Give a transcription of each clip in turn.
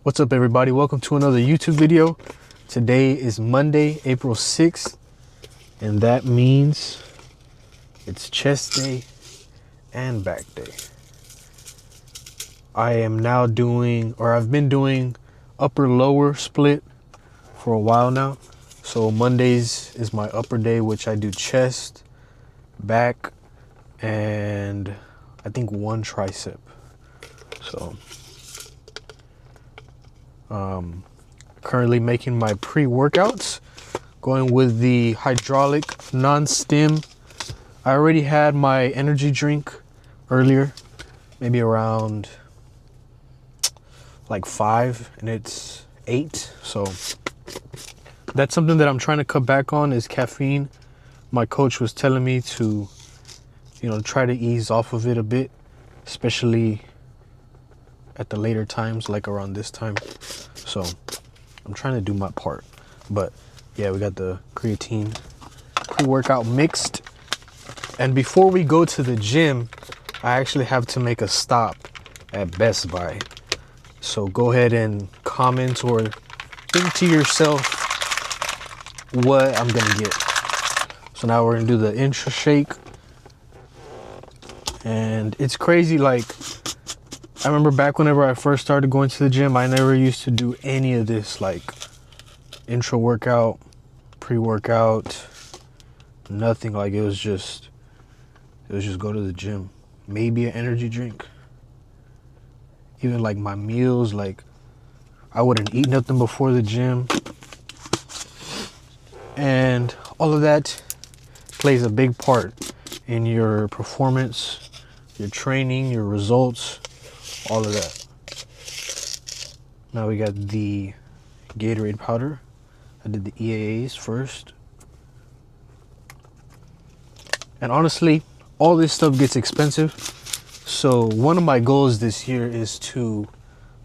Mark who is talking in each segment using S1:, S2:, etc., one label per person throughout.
S1: What's up, everybody? Welcome to another YouTube video. Today is Monday, April 6th, and that means it's chest day and back day. I am now doing, or I've been doing upper lower split for a while now. So Mondays is my upper day, which I do chest, back, and I think one tricep. So currently making my pre-workouts, going with the hydraulic non-stim. I already had my energy drink earlier, maybe around like 5, and it's 8. So that's something that I'm trying to cut back on, is caffeine. My coach was telling me to, try to ease off of it a bit, especially at the later times, like around this time. So I'm trying to do my part. But yeah, we got the creatine pre-workout mixed. And before we go to the gym, I actually have to make a stop at Best Buy. So go ahead and comment or think to yourself what I'm gonna get. So now we're gonna do the intra shake. And it's crazy, like, I remember back whenever I first started going to the gym, I never used to do any of this, like intro workout, pre-workout, nothing. Like it was just go to the gym, maybe an energy drink. Even like my meals, like I wouldn't eat nothing before the gym. And all of that plays a big part in your performance, your training, your results, all of that. Now we got the Gatorade powder. I did the EAAs first. And honestly, all this stuff gets expensive. So one of my goals this year is to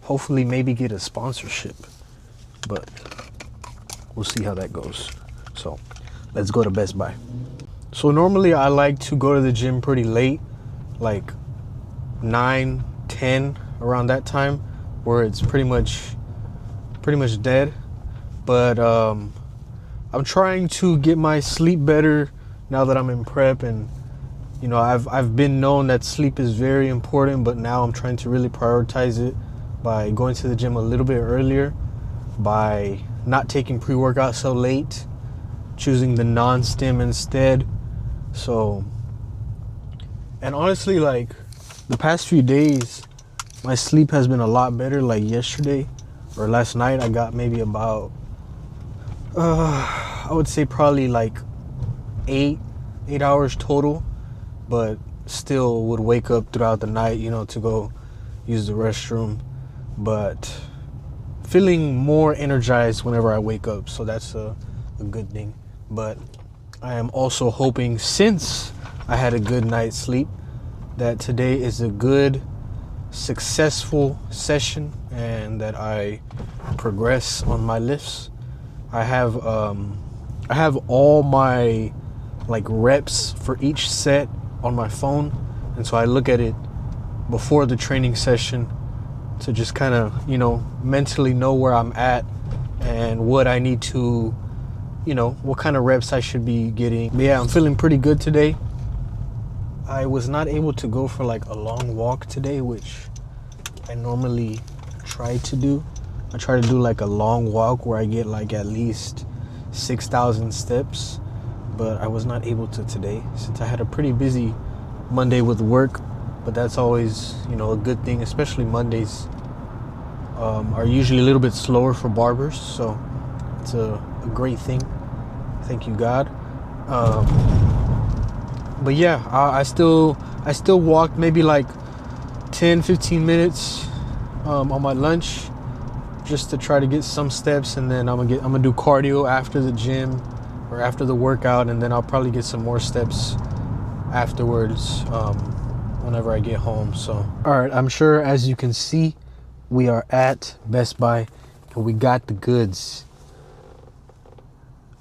S1: hopefully maybe get a sponsorship. But we'll see how that goes. So let's go to Best Buy. So normally I like to go to the gym pretty late, like 9, 10, around that time, where it's pretty much dead. But I'm trying to get my sleep better now that I'm in prep, and I've been known that sleep is very important, but now I'm trying to really prioritize it by going to the gym a little bit earlier, by not taking pre-workout so late, choosing the non-stim instead. So, and honestly, like the past few days, my sleep has been a lot better. Like yesterday or last night, I got maybe about, I would say probably like 8 hours total, but still would wake up throughout the night, to go use the restroom, but feeling more energized whenever I wake up. So that's a good thing. But I am also hoping, since I had a good night's sleep, that today is a good, successful session and that I progress on my lifts. I have all my like reps for each set on my phone, and so I look at it before the training session to just kind of mentally know where I'm at and what I need to, what kind of reps I should be getting. But yeah, I'm feeling pretty good today. I was not able to go for like a long walk today, which I normally try to do. I try to do like a long walk where I get like at least 6,000 steps, but I was not able to today since I had a pretty busy Monday with work. But that's always, a good thing, especially Mondays are usually a little bit slower for barbers, so it's a great thing. Thank you, God. But yeah, I still walked maybe like 10-15 minutes on my lunch, just to try to get some steps, and then I'm gonna do cardio after the gym or after the workout, and then I'll probably get some more steps afterwards whenever I get home. So all right, I'm sure as you can see, we are at Best Buy and we got the goods.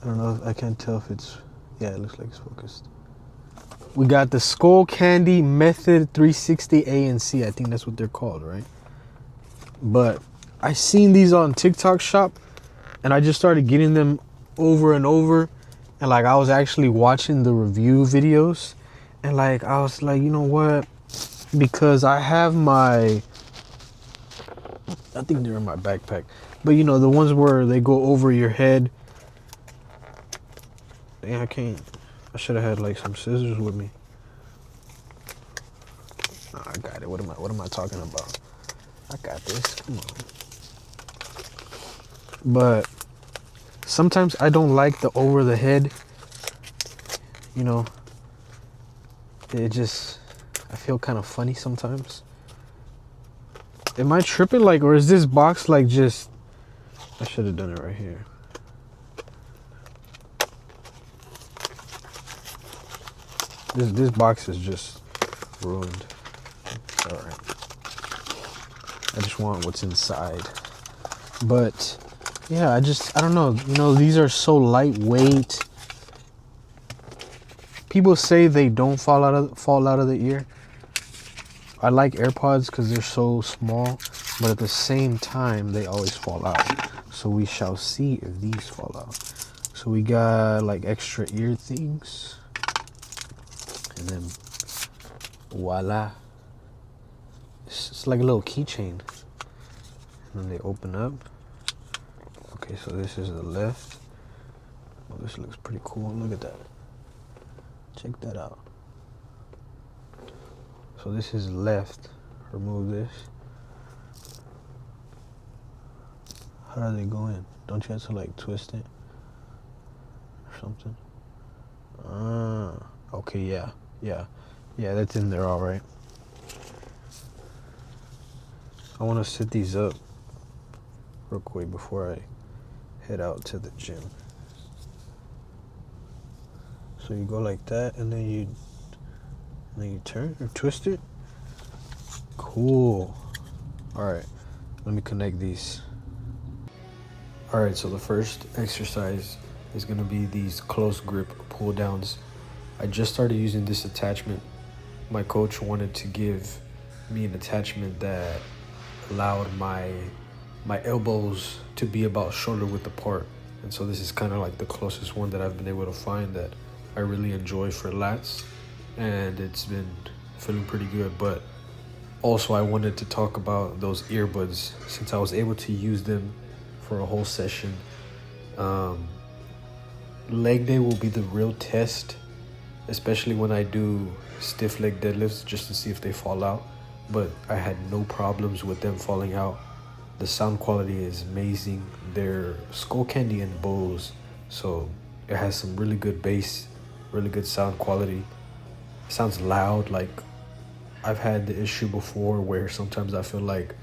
S1: I don't know, I can't tell if it's, yeah, it looks like it's focused. We got the Skullcandy Method 360 ANC. I think that's what they're called, right? But I seen these on TikTok shop, and I just started getting them over and over, and like I was actually watching the review videos, and like I was like, you know what, because I have I think they're in my backpack, but you know, the ones where they go over your head. Yeah, I should have had like some scissors with me. Nah, I got it. What am I talking about? I got this. Come on. But sometimes I don't like the over the head. You know, I feel kind of funny sometimes. Am I tripping, like, or is this box like just, I should have done it right here. This box is just ruined. All right. I just want what's inside. But yeah, I don't know. You know, these are so lightweight. People say they don't fall out of the ear. I like AirPods because they're so small, but at the same time, they always fall out. So we shall see if these fall out. So we got like extra ear things. And then voila. It's like a little keychain. And then they open up. Okay, so this is the left. Oh, this looks pretty cool. Look at that. Check that out. So this is left. Remove this. How do they go in? Don't you have to like twist it or something? Okay, yeah, that's in there all right. I want to set these up real quick before I head out to the gym. So you go like that, and then you turn or twist it. Cool. All right, let me connect these. All right, so the first exercise is gonna be these close grip pull downs. I just started using this attachment. My coach wanted to give me an attachment that allowed my elbows to be about shoulder width apart. And so this is kind of like the closest one that I've been able to find that I really enjoy for lats. And it's been feeling pretty good. But also I wanted to talk about those earbuds since I was able to use them for a whole session. Leg day will be the real test, especially when I do stiff leg deadlifts just to see if they fall out. But I had no problems with them falling out. The sound quality is amazing. They're Skullcandy and Bose, so it has some really good bass, really good sound quality. It sounds loud. Like I've had the issue before where sometimes I feel like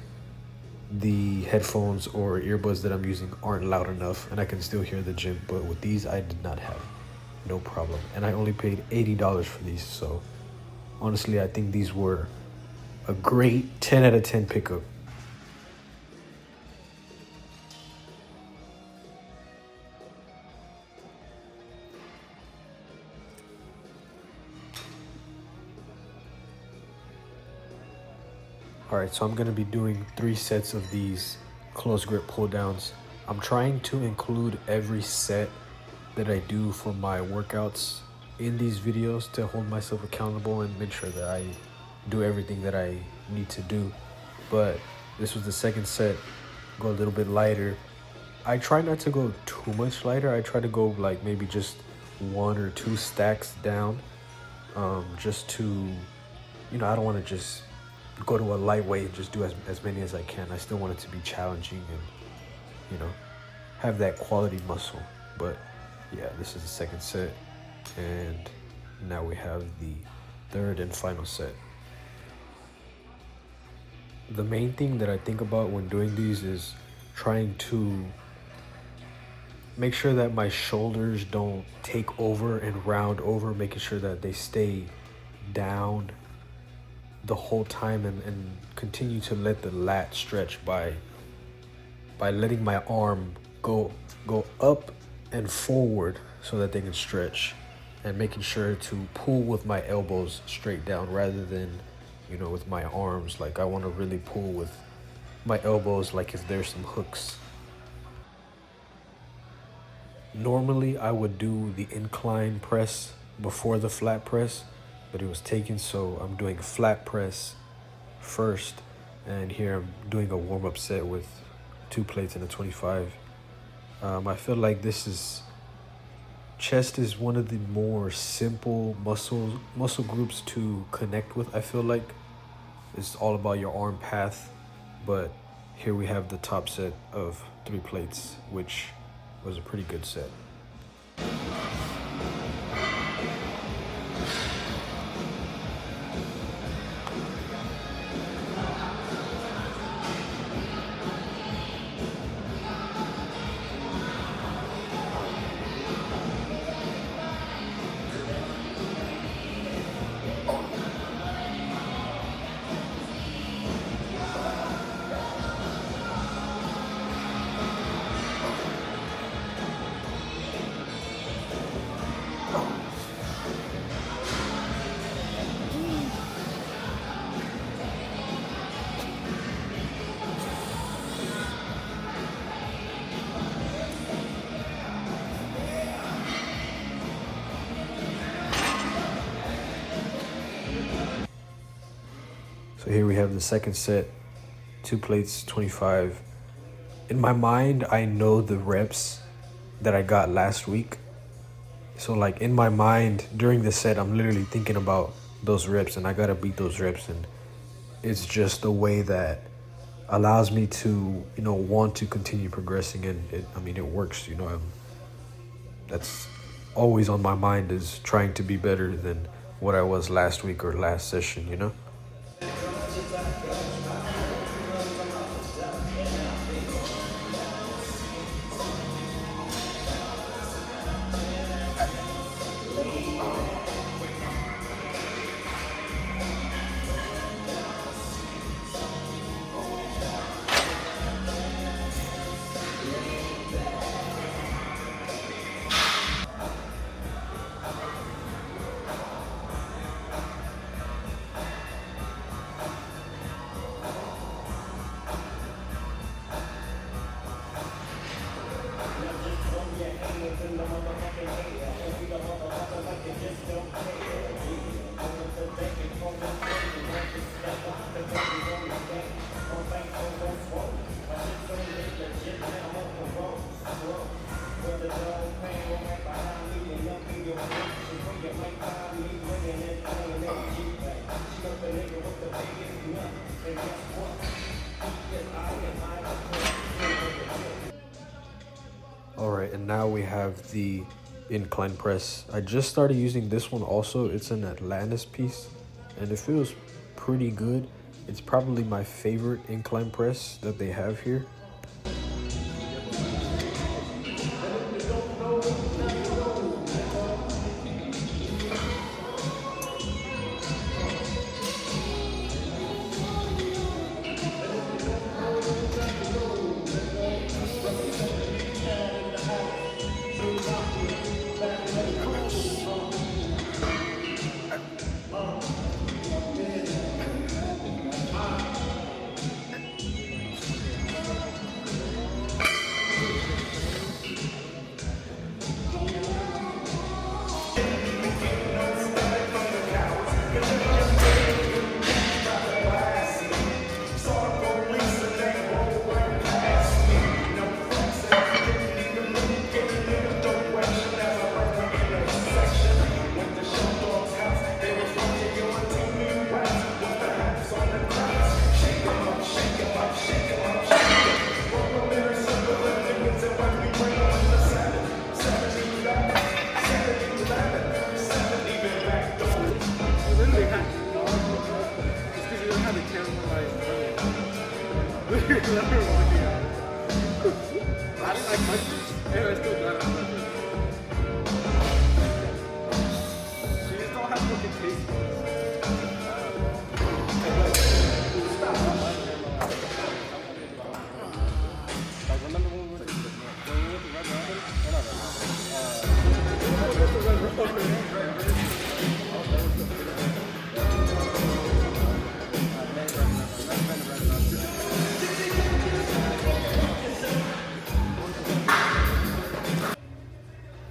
S1: the headphones or earbuds that I'm using aren't loud enough and I can still hear the gym, but with these I did not have no problem. And I only paid $80 for these, so honestly I think these were a great 10 out of 10 pickup. Alright, so I'm going to be doing 3 sets of these close grip pull downs. I'm trying to include every set that I do for my workouts in these videos to hold myself accountable and make sure that I do everything that I need to do. But this was the second set, go a little bit lighter. I try not to go too much lighter. I try to go like maybe just 1 or 2 stacks down, just to, you know, I don't want to just go to a lightweight and just do as many as I can. I still want it to be challenging and, you know, have that quality muscle. But yeah, this is the second set, and now we have the third and final set. The main thing that I think about when doing these is trying to make sure that my shoulders don't take over and round over, making sure that they stay down the whole time and continue to let the lat stretch by letting my arm go up and forward so that they can stretch, and making sure to pull with my elbows straight down rather than, you know, with my arms. Like I want to really pull with my elbows like if there's some hooks. Normally I would do the incline press before the flat press, but it was taken, so I'm doing flat press first, and here I'm doing a warm-up set with 2 plates and a 25. I feel like chest is one of the more simple muscle groups to connect with. I feel like it's all about your arm path, but here we have the top set of 3 plates, which was a pretty good set. So here we have the second set, 2 plates, 25. In my mind, I know the reps that I got last week. So like in my mind, during the set, I'm literally thinking about those reps, and I gotta beat those reps. And it's just a way that allows me to, want to continue progressing. And it works, that's always on my mind, is trying to be better than what I was last week or last session. All right, and now we have the incline press. I just started using this one also. It's an Atlantis piece, and it feels pretty good. It's probably my favorite incline press that they have here.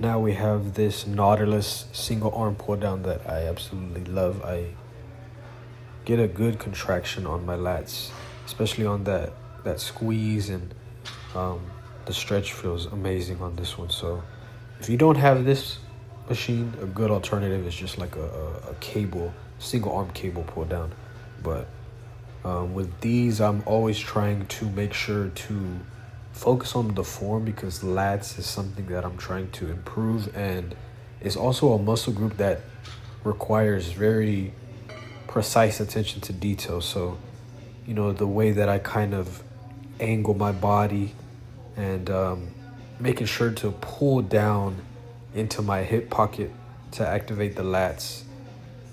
S1: Now we have this Nautilus single arm pull down that I absolutely love. I get a good contraction on my lats, especially on that squeeze, and um, the stretch feels amazing on this one. So if you don't have this machine, a good alternative is just like a cable, single arm cable pull down. But with these, I'm always trying to make sure to focus on the form, because lats is something that I'm trying to improve, and it's also a muscle group that requires very precise attention to detail. So, you know, the way that I kind of angle my body, and making sure to pull down into my hip pocket to activate the lats.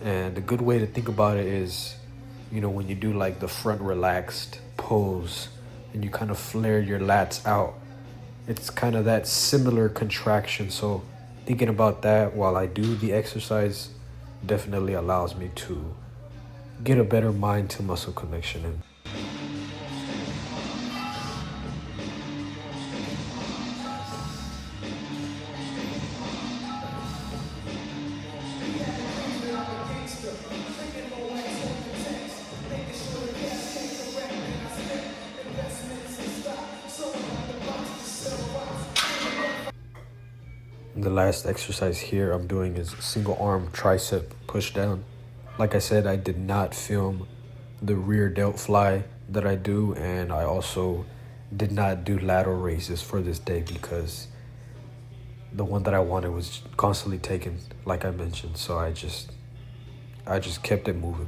S1: And a good way to think about it is, you know, when you do like the front relaxed pose and you kind of flare your lats out, it's kind of that similar contraction. So thinking about that while I do the exercise definitely allows me to get a better mind to muscle connection. And the last exercise here I'm doing is single arm tricep push down. Like I said, I did not film the rear delt fly that I do, and I also did not do lateral raises for this day because the one that I wanted was constantly taken, like I mentioned. So I just kept it moving.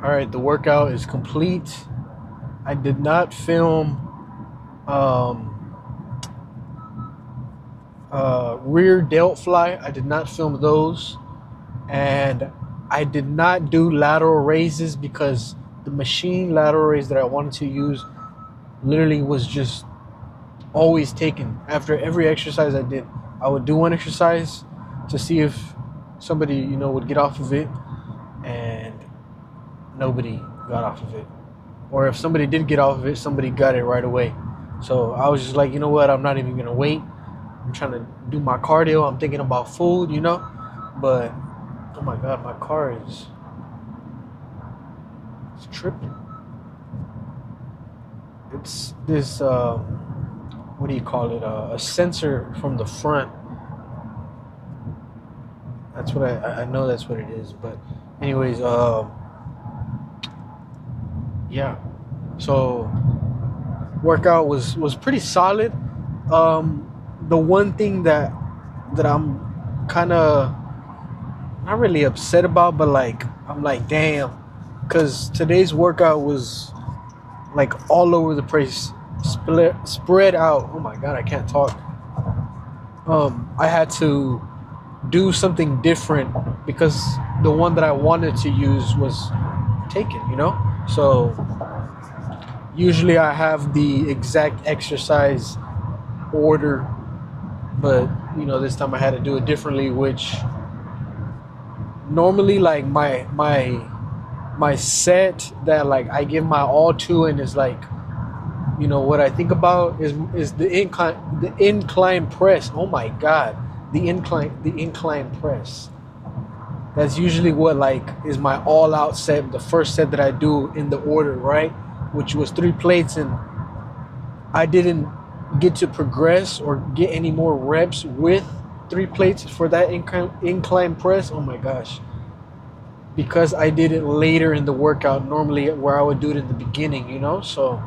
S1: All right, the workout is complete. I did not film rear delt fly. I did not film those, and I did not do lateral raises because the machine lateral raise that I wanted to use literally was just always taken. After every exercise I did, I would do one exercise to see if somebody, you know, would get off of it, and nobody got off of it. Or if somebody did get off of it, somebody got it right away. So I was just like, you know what, I'm not even gonna wait. I'm trying to do my cardio. I'm thinking about food, you know. But oh my god, my car is tripping. It's this what do you call it? A sensor from the front. That's what I know. That's what it is. But anyways, yeah. So workout was pretty solid. The one thing that I'm kind of not really upset about, but like I'm like, damn, because today's workout was like all over the place, spread out. Oh my god, I can't talk. I had to do something different because the one that I wanted to use was taken, you know. So usually I have the exact exercise order, but you know, this time I had to do it differently, which normally like my my set that like I give my all to, and is like, you know, what I think about is the incline press. Oh my god, the incline press. That's usually what like is my all out set, the first set that I do in the order, right? Which was 3 plates, and I didn't get to progress or get any more reps with 3 plates for that incline press. Oh my gosh. Because I did it later in the workout, normally where I would do it in the beginning, you know? So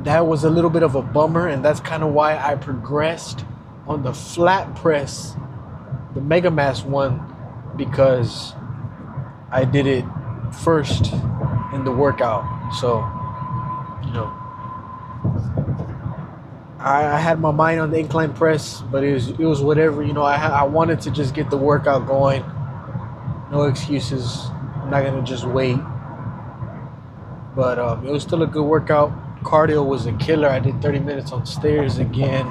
S1: that was a little bit of a bummer, and that's kind of why I progressed on the flat press, the Mega Mass one, because I did it first in the workout. So, you know, I had my mind on the incline press, but it was whatever, you know. I wanted to just get the workout going. No excuses. I'm not gonna just wait. But it was still a good workout. Cardio was a killer. I did 30 minutes on stairs again.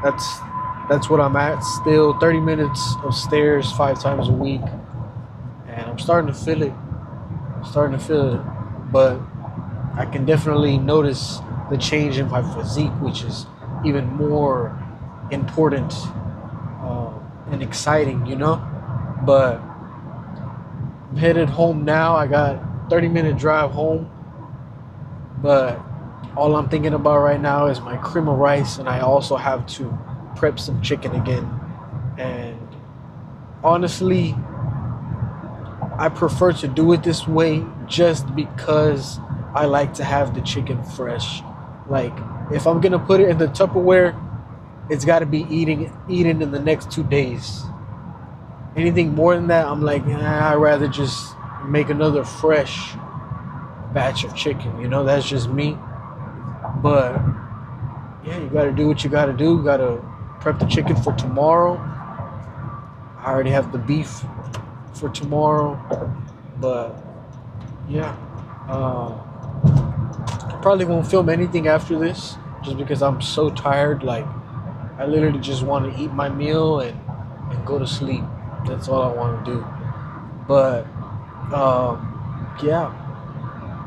S1: That's what I'm at still. 30 minutes of stairs 5 times a week, and I'm starting to feel it. But I can definitely notice the change in my physique, which is even more important and exciting, you know. But I'm headed home now. I got 30-minute drive home, but all I'm thinking about right now is my cream of rice, and I also have to prep some chicken again. And honestly, I prefer to do it this way just because I like to have the chicken fresh. Like, if I'm gonna put it in the Tupperware, it's got to be eaten in the next 2 days. Anything more than that, I'm like, I'd rather just make another fresh batch of chicken. You know, that's just me. But yeah, you gotta do what you gotta do. You gotta prep the chicken for tomorrow. I already have the beef for tomorrow. But yeah, I probably won't film anything after this, just because I'm so tired. Like, I literally just want to eat my meal and go to sleep. That's all I want to do. But yeah,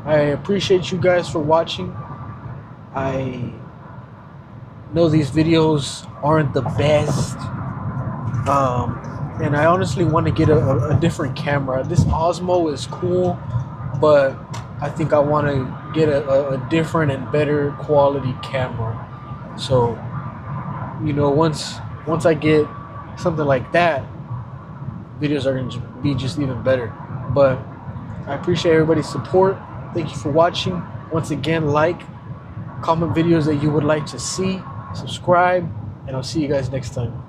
S1: I appreciate you guys for watching. I know these videos aren't the best, and I honestly want to get a different camera. This Osmo is cool, but I think I want to get a different and better quality camera. So, you know, once I get something like that, videos are going to be just even better. But I appreciate everybody's support. Thank you for watching. Once again, like, comment videos that you would like to see, subscribe, and I'll see you guys next time.